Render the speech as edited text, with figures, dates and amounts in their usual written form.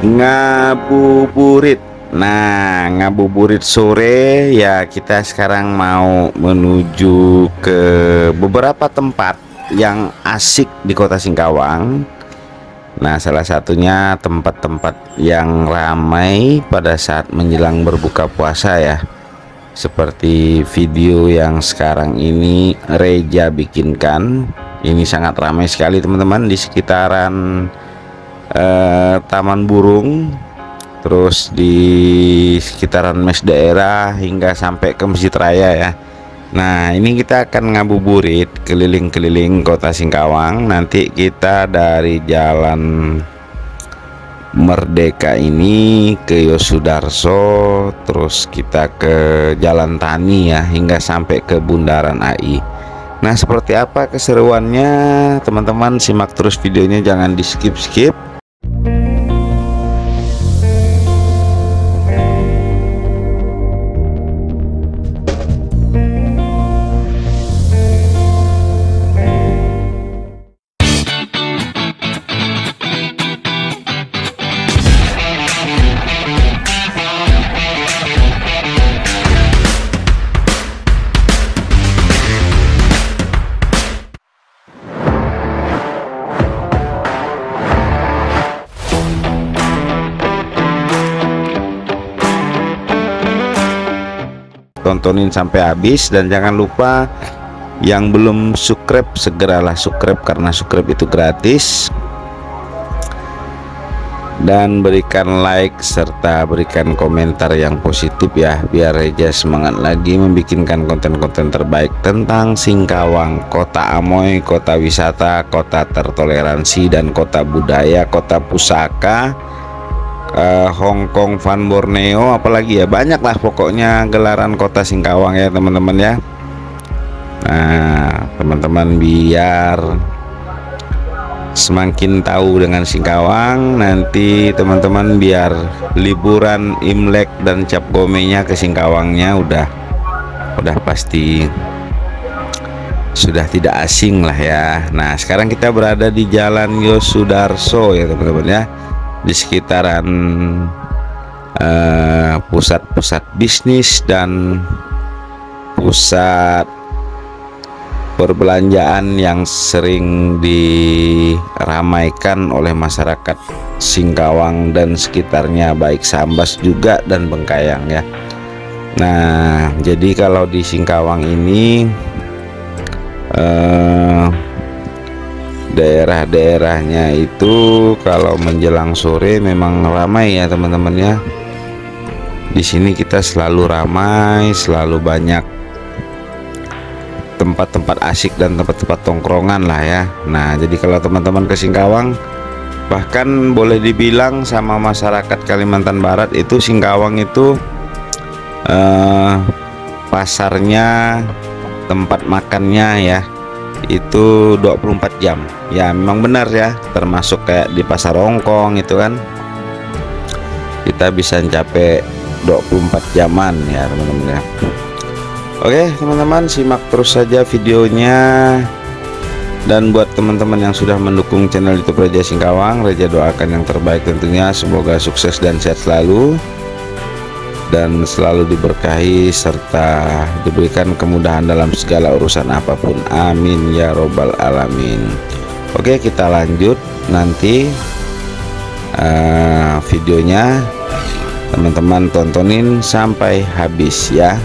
ngabuburit. Nah, ngabuburit sore ya, kita sekarang mau menuju ke beberapa tempat yang asik di Kota Singkawang. Nah, salah satunya tempat-tempat yang ramai pada saat menjelang berbuka puasa ya. Seperti video yang sekarang ini Reja bikinkan. Ini sangat ramai sekali teman-teman di sekitaran Taman Burung, terus di sekitaran mes daerah hingga sampai ke Masjid Raya ya. Nah, ini kita akan ngabuburit keliling-keliling Kota Singkawang. Nanti kita dari Jalan Merdeka ini ke Yosudarso, terus kita ke Jalan Tani ya, hingga sampai ke Bundaran AI. Nah, seperti apa keseruannya teman-teman, simak terus videonya, jangan di skip-skip. Tontonin sampai habis, dan jangan lupa yang belum subscribe segeralah subscribe karena subscribe itu gratis, dan berikan like serta berikan komentar yang positif ya, biar Reja semangat lagi membikinkan konten-konten terbaik tentang Singkawang, kota amoy, kota wisata, kota tertoleransi, dan kota budaya, kota pusaka, Hong Kong, Van Borneo, apalagi ya, banyak lah pokoknya gelaran Kota Singkawang ya teman-teman ya. Nah, teman-teman biar semakin tahu dengan Singkawang, nanti teman-teman biar liburan Imlek dan Cap Gomenya ke Singkawangnya udah pasti sudah tidak asing lah ya. Nah, sekarang kita berada di Jalan Yosudarso ya teman-teman ya, di sekitaran pusat-pusat bisnis dan pusat perbelanjaan yang sering diramaikan oleh masyarakat Singkawang dan sekitarnya, baik Sambas juga dan Bengkayang ya. Nah, jadi kalau di Singkawang ini daerah-daerahnya itu kalau menjelang sore memang ramai ya teman-teman ya. Di sini kita selalu ramai, selalu banyak tempat-tempat asik dan tempat-tempat tongkrongan lah ya. Nah, jadi kalau teman-teman ke Singkawang, bahkan boleh dibilang sama masyarakat Kalimantan Barat itu Singkawang itu pasarnya, tempat makannya ya, itu 24 jam ya, memang benar ya, termasuk kayak di pasar Hongkong itu kan kita bisa mencapai 24 jaman ya teman-teman ya. Oke teman-teman, simak terus saja videonya, dan buat teman-teman yang sudah mendukung channel YouTube Reja Singkawang, Reja doakan yang terbaik tentunya, semoga sukses dan sehat selalu, dan selalu diberkahi serta diberikan kemudahan dalam segala urusan apapun, amin ya robbal alamin. Oke, kita lanjut nanti videonya, teman-teman tontonin sampai habis ya.